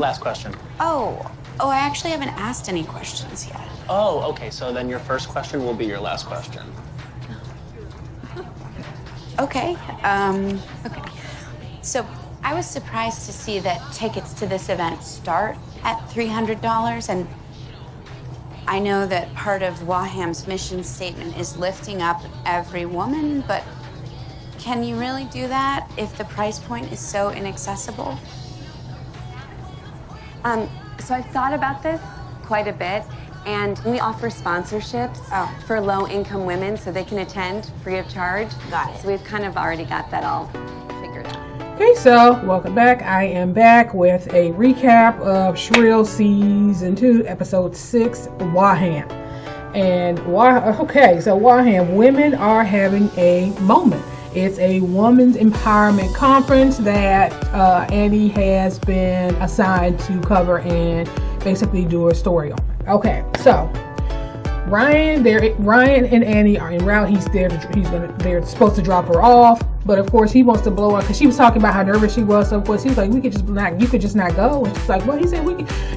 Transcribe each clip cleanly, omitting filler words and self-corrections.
last question. Oh, I actually haven't asked any questions yet. Oh, okay, so then your first question will be your last question. Okay, okay. So I was surprised to see that tickets to this event start at $300, and I know that part of Waham's mission statement is lifting up every woman, but can you really do that if the price point is so inaccessible? So I've thought about this quite a bit, and we offer sponsorships for low-income women so they can attend free of charge. Got it. So we've kind of already got that all figured out. Okay, so welcome back. I am back with a recap of Shrill Season 2, Episode 6, Waham. And, so Waham, women are having a moment. It's a women's empowerment conference that Annie has been assigned to cover and basically do a story on. Okay, so Ryan and Annie are en route. They're supposed to drop her off, but of course he wants to blow her because she was talking about how nervous she was. So of course he was like, you could just not go. And she's like, well, he said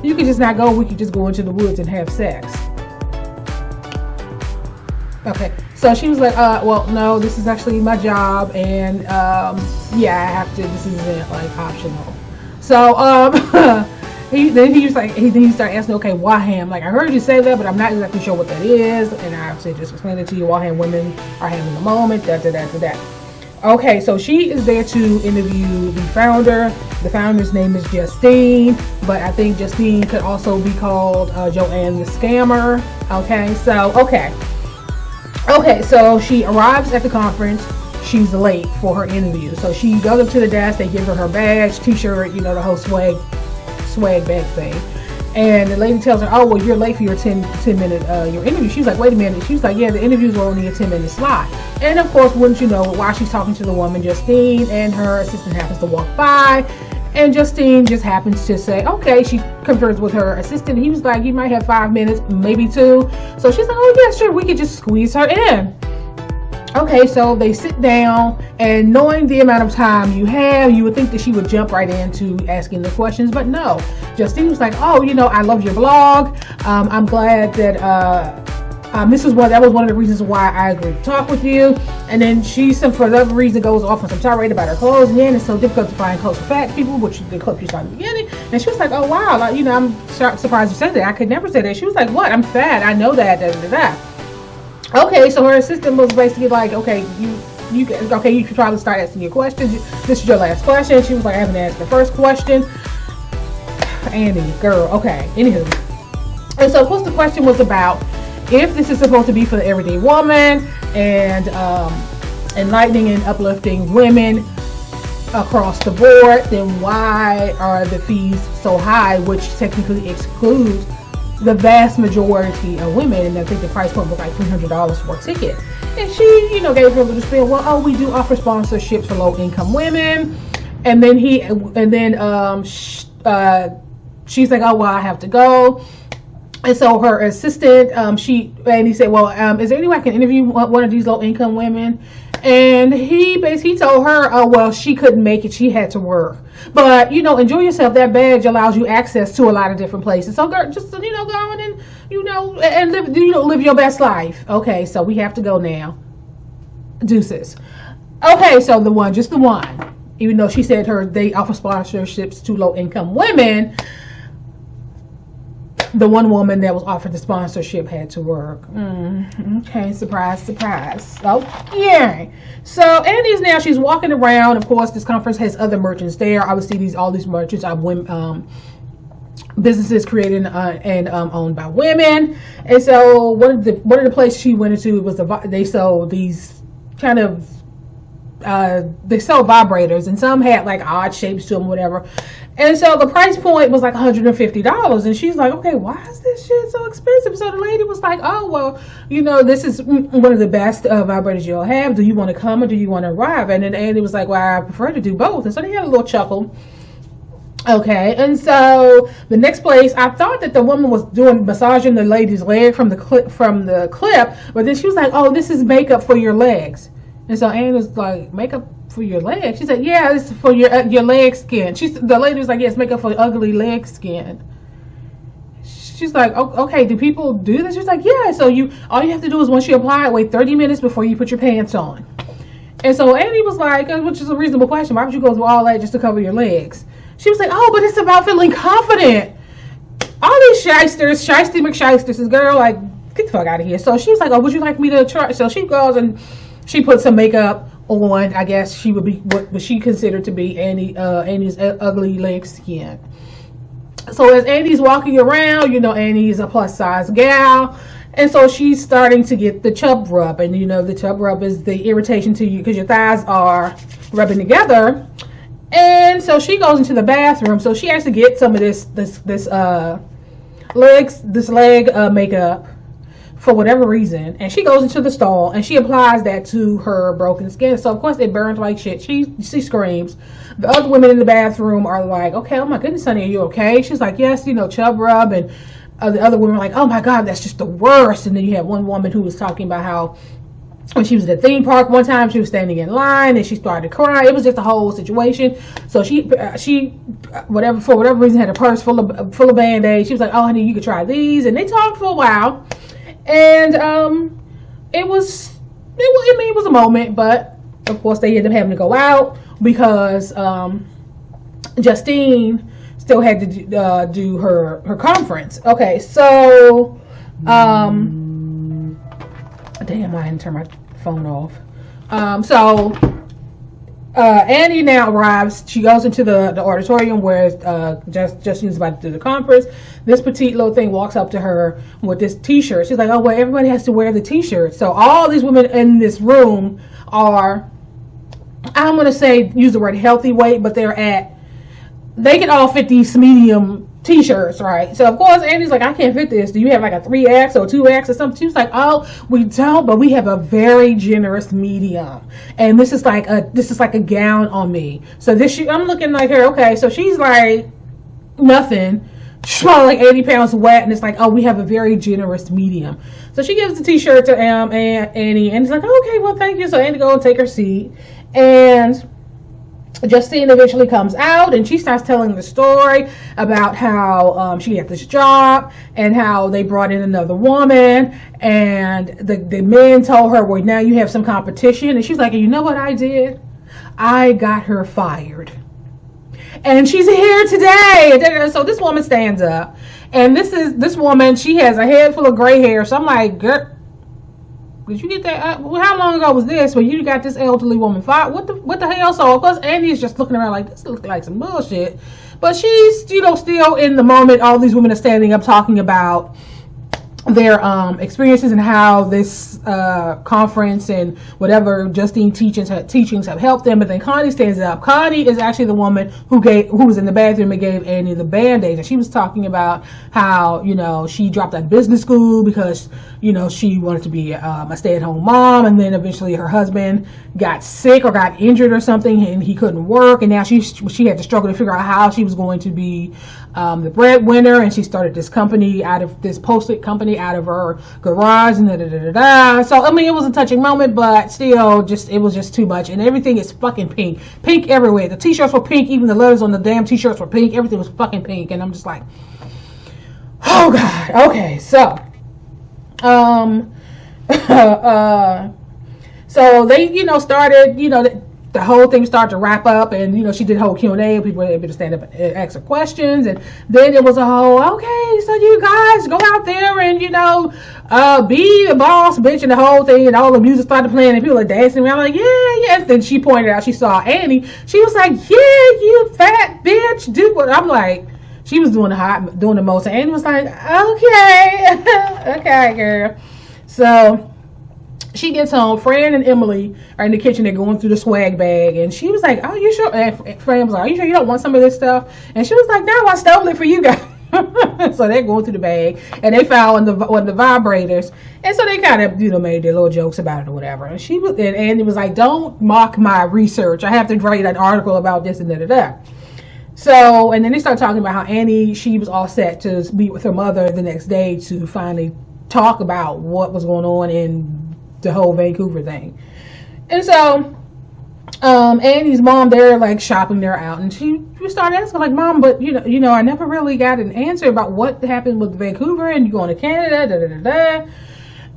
you could just not go. We could just go into the woods and have sex. Okay, so she was like, well, no, this is actually my job, and yeah, I have to. This isn't like optional. So he started asking, okay, Waham, like I heard you say that, but I'm not exactly sure what that is, and I obviously just explained it to you. Waham women are having a moment. That. Okay, so she is there to interview the founder. The founder's name is Justine, but I think Justine could also be called Joanne the Scammer. Okay, so she arrives at the conference. She's late for her interview. So she goes up to the desk. They give her badge, t-shirt, the whole swag bag thing. And the lady tells her, oh, well, you're late for your 10-minute your interview. She's like, wait a minute. She's like, yeah, the interviews were only a 10-minute slot. And of course, wouldn't you know, while she's talking to the woman, Justine and her assistant happens to walk by. And Justine just happens to say, okay, she confers with her assistant. He was like, you might have 5 minutes, maybe 2. So she's like, oh, yeah, sure, we could just squeeze her in. Okay, so they sit down, and knowing the amount of time you have, you would think that she would jump right into asking the questions, but no. Justine was like, oh, I love your blog. I'm glad that that was one of the reasons why I agreed to talk with you. And then she, for whatever reason, goes off on some tirade about her clothes. Again, it's so difficult to find clothes for fat people, which the clip you saw in the beginning. And she was like, oh, wow, I'm surprised you said that. I could never say that. She was like, what? I'm fat. I know that. Okay, so her assistant was basically like, okay, you should probably start asking your questions. This is your last question. She was like, I haven't asked the first question. Annie, girl, okay, anywho. And so, of course, the question was about if this is supposed to be for the everyday woman and enlightening and uplifting women across the board, then why are the fees so high, which technically excludes the vast majority of women? And I think the price point was like $300 for a ticket. And she, gave her a little spiel. Well, we do offer sponsorships for low-income women. And then she's like, oh, well, I have to go. And so her assistant, he said, well, is there any way I can interview one of these low-income women? And he basically told her, oh, well, she couldn't make it. She had to work. But, enjoy yourself. That badge allows you access to a lot of different places. So, girl, just, go on and, and live your best life. Okay, so we have to go now. Deuces. Okay, so just the one. Even though she said they offer sponsorships to low-income women, the one woman that was offered the sponsorship had to work. Okay, surprise. So, yeah. So, Annie's now, she's walking around. Of course, this conference has other merchants there. Obviously, all these merchants are women, businesses created and owned by women. And so, one of the places she went into was they sell these kind of they sell vibrators, and some had like odd shapes to them, whatever. And so the price point was like $150, and she's like, okay, why is this shit so expensive? So the lady was like, oh, well, this is one of the best vibrators you'll have. Do you want to come or do you want to arrive? And then Andy was like, well, I prefer to do both. And so they had a little chuckle. Okay, and so the next place, I thought that the woman was massaging the lady's leg from the clip, but then she was like, oh, this is makeup for your legs. And so Anne was like, makeup for your legs. She said, yeah, it's for your leg skin. The lady was like, yes, makeup for ugly leg skin. She's like, okay, do people do this? She's like, yeah. So all you have to do is once you apply it, wait 30 minutes before you put your pants on. And so Annie was like, which is a reasonable question, why would you go through all that just to cover your legs? She was like, oh, but it's about feeling confident. All these shysters, shysty McShysters, this girl, like, get the fuck out of here. So she was like, oh, would you like me to try? So she goes and she puts some makeup on. I guess she would be what she considered to be Annie's ugly leg skin. So as Annie's walking around, Annie's a plus size gal. And so she's starting to get the chub rub. And the chub rub is the irritation to you because your thighs are rubbing together. And so she goes into the bathroom. So she has to get some of this leg makeup for whatever reason. And she goes into the stall and she applies that to her broken skin. So of course it burns like shit. She screams. The other women in the bathroom are like, okay, oh my goodness, honey, are you okay? She's like, yes, chub rub. And the other women are like, oh my God, that's just the worst. And then you have one woman who was talking about how when she was at the theme park one time, she was standing in line and she started to cry. It was just a whole situation. So she for whatever reason had a purse full of Band-Aids. She was like, oh honey, you could try these. And they talked for a while. And it was a moment, but of course they ended up having to go out because Justine still had to do her conference. Okay, so damn, I didn't turn my phone off. Annie now arrives. She goes into the auditorium where Justine's about to do the conference. This petite little thing walks up to her with this t-shirt. She's like, oh, well, everybody has to wear the t-shirt. So all these women in this room are, I'm going to use the word healthy weight, but they can all fit these medium t-shirts, right? So of course Andy's like, I can't fit this. Do you have like a 3X or 2X or something? She was like, oh, we don't, but we have a very generous medium, and this is like a gown on me. So I'm looking like her. Okay, so she's like nothing. She's probably like 80 pounds wet, and it's like, oh, we have a very generous medium. So she gives the t-shirt to Annie, and it's like, okay, well, thank you. So Annie goes and take her seat, and Justine eventually comes out and she starts telling the story about how she got this job and how they brought in another woman, and the men told her, well, now you have some competition. And she's like, you know what I did? I got her fired. And she's here today. So this woman stands up, and this woman, she has a head full of gray hair. So I'm like, girl, did you get that? How long ago was this when you got this elderly woman fired? What the hell? So of course Andy is just looking around like, this looks like some bullshit. But she's still in the moment. All these women are standing up talking about their experiences and how this conference and whatever Justine teachings have helped them. But then Connie stands up. Connie is actually the woman who was in the bathroom and gave Annie the Band-Aids, and she was talking about how she dropped out of business school because she wanted to be a stay-at-home mom, and then eventually her husband got sick or got injured or something and he couldn't work, and now she had to struggle to figure out how she was going to be the breadwinner, and she started this post-it company out of her garage, and So I mean, it was a touching moment, but still, it was just too much, and everything is fucking pink everywhere. The t-shirts were pink, even the letters on the damn t-shirts were pink. Everything was fucking pink, and I'm just like, oh god. Okay, so so they started the whole thing started to wrap up, and she did a whole Q&A. People were able to stand up and ask her questions, and then it was a whole, okay, so you guys go out there and be the boss bitch, and the whole thing, and all the music started playing and people were dancing around like, yeah. And then she pointed out, she saw Annie, she was like, yeah, you fat bitch, do what. I'm like, she was doing the most, and Annie was like, okay. Okay, girl. So she gets home. Fran and Emily are in the kitchen. They're going through the swag bag, and she was like, "Oh, you sure?" And Fran was like, "Are you sure you don't want some of this stuff?" And she was like, "No, I stole it for you guys." So they're going through the bag, and they found one of the vibrators, and so they kind of made their little jokes about it or whatever. And Andy was like, "Don't mock my research. I have to write an article about this and da." So, and then they started talking about how Annie, she was all set to meet with her mother the next day to finally talk about what was going on in the whole Vancouver thing. And so Annie's mom, they're like shopping there out, and she started asking like, Mom, but you know, I never really got an answer about what happened with Vancouver and you going to Canada, da da da da.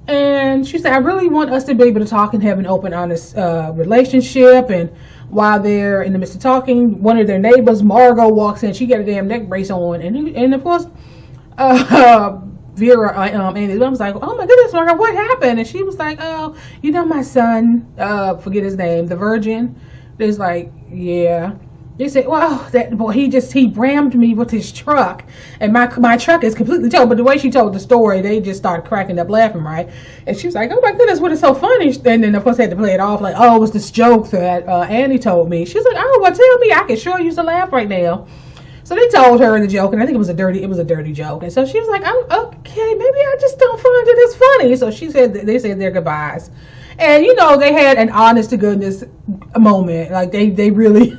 And she said, I really want us to be able to talk and have an open, honest relationship. And while they're in the midst of talking, one of their neighbors, Margot, walks in. She got a damn neck brace on, and of course, Vera, Annie's mom was like, oh my goodness, Margot, what happened? And she was like, oh, you know, my son, forget his name, the virgin. There's like, yeah. They said, well, that boy, he rammed me with his truck, and my truck is completely towed. But the way she told the story, they just started cracking up laughing, right? And she was like, oh my goodness, what is so funny? And then of course they had to play it off like, oh, it was this joke that Annie told me. She was like, oh, well, tell me, I can sure use a laugh right now. So they told her the joke, and I think it was a dirty joke. And so she was like, oh, okay, maybe I just don't find it as funny. So she said, they said their goodbyes. And you know, they had an honest to goodness moment. Like they really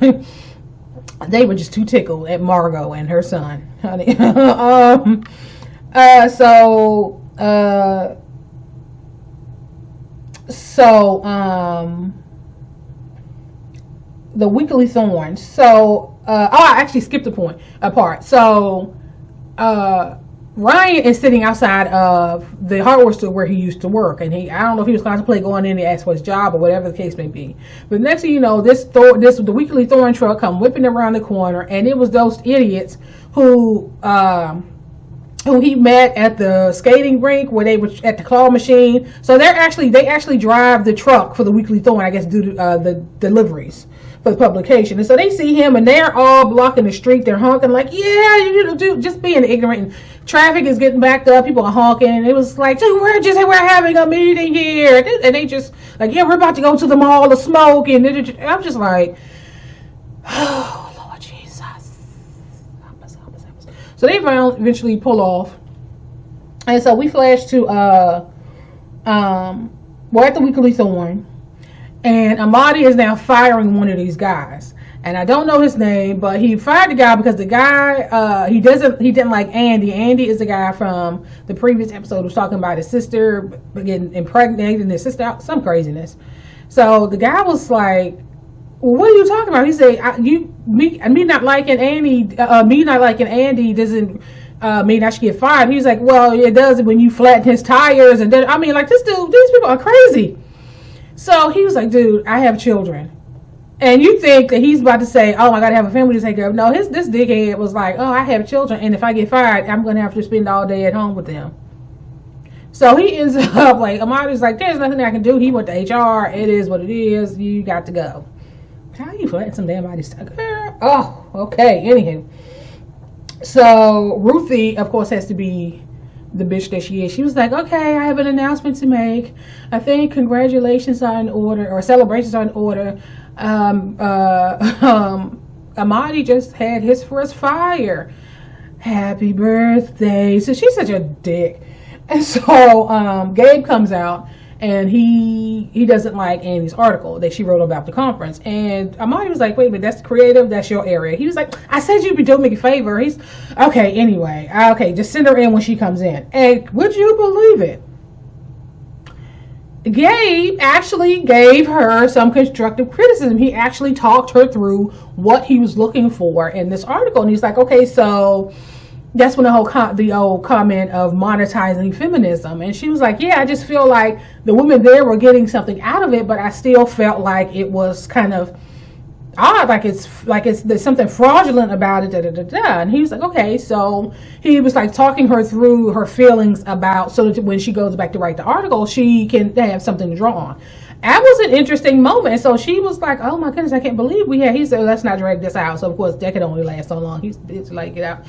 they were just too tickled at Margot and her son, honey. The weekly thorns. So I actually skipped a part. So Ryan is sitting outside of the hardware store where he used to work, and I don't know if he was contemplating going in to ask for his job or whatever the case may be. But next thing you know, the weekly thorn truck come whipping around the corner, and it was those idiots who he met at the skating rink where they were at the claw machine. So they actually drive the truck for the weekly thorn, I guess, due to the deliveries for the publication. And so they see him, and they're all blocking the street. They're honking like, yeah, just being ignorant. And traffic is getting backed up. People are honking. And it was like, dude, we're having a meeting here. And they just like, yeah, we're about to go to the mall to smoke. And I'm just like, oh, Lord Jesus. So they eventually pull off. And so we flash to, we're at the weekly thorn. And Amadi is now firing one of these guys, and I don't know his name, but he fired the guy because the guy he didn't like Andy. Andy is the guy from the previous episode who was talking about his sister getting impregnated and his sister out, some craziness. So the guy was like, well, what are you talking about? He said, me not liking Andy doesn't mean I should get fired. He was like, well, it does when you flatten his tires. And then I mean, like, these people are crazy. So he was like, dude, I have children. And you think that he's about to say, oh, I got to have a family to take care of. No, this dickhead was like, oh, I have children. And if I get fired, I'm going to have to spend all day at home with them. So he ends up like, Amadi's like, there's nothing I can do. He went to HR. It is what it is. You got to go. How you flatten some damn body stuff? Oh, okay. Anywho. So Ruthie, of course, has to be the bitch that she is. She was like, okay, I have an announcement to make. I think congratulations are in order, or celebrations are in order. Amadi just had his first fire. Happy birthday. So she's such a dick. And so Gabe comes out, and he doesn't like Annie's article that she wrote about the conference. And Amadi was like, wait a minute, that's creative, that's your area. He was like, I said you'd be doing me a favor. He's okay, anyway. Okay, just send her in when she comes in. And would you believe it? Gabe actually gave her some constructive criticism. He actually talked her through what he was looking for in this article. And he's like, okay, so that's when the old comment of monetizing feminism. And she was like, yeah, I just feel like the women there were getting something out of it, but I still felt like it was kind of odd, there's something fraudulent about it, And he was like, okay. So he was like talking her through her feelings about, so that when she goes back to write the article, she can have something to draw on. That was an interesting moment. So she was like, oh my goodness, I can't believe he said, let's not drag this out. So of course that could only last so long. It's like, get out.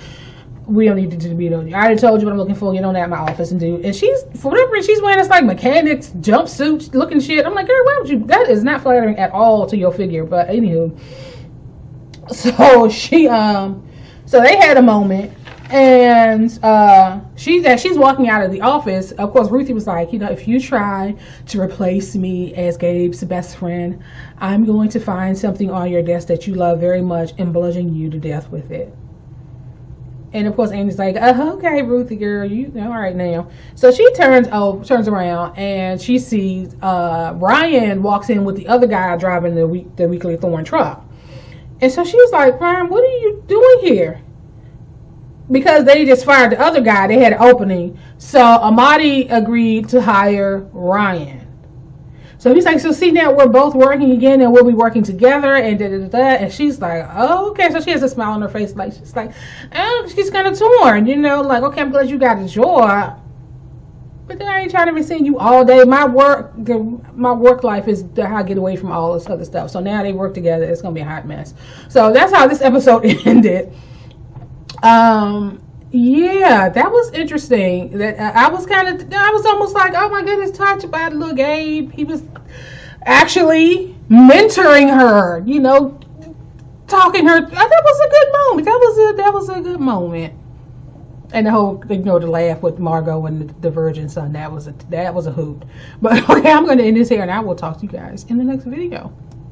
We don't need to be on. I already told you what I'm looking for. Get on that in my office and do. And she's, for whatever reason, she's wearing this like mechanics jumpsuit looking shit. I'm like, girl, why would you? That is not flattering at all to your figure. But anywho, so she so they had a moment, and she's walking out of the office. Of course, Ruthie was like, if you try to replace me as Gabe's best friend, I'm going to find something on your desk that you love very much and bludgeon you to death with it. And of course, Amy's like, okay, Ruthie girl, you know, all right now. So she turns around and she sees Ryan walks in with the other guy driving the Weekly Thorn truck. And so she was like, Ryan, what are you doing here? Because they just fired the other guy, they had an opening. So Amadi agreed to hire Ryan. So he's like, so see, now we're both working again and we'll be working together and And she's like, oh, okay. So she has a smile on her face. Like, she's like, oh, she's kind of torn, you know, like, okay, I'm glad you got a job. But then I ain't trying to be seeing you all day. My work life is how I get away from all this other stuff. So now they work together. It's going to be a hot mess. So that's how this episode ended. Yeah, that was interesting. That I was almost like, oh my goodness, touched by little Gabe. He was actually mentoring her, you know, talking her. That was a good moment. That was a good moment. And the whole, you know, the laugh with Margot and the virgin son, that was a hoot. But okay, I'm going to end this here, and I will talk to you guys in the next video.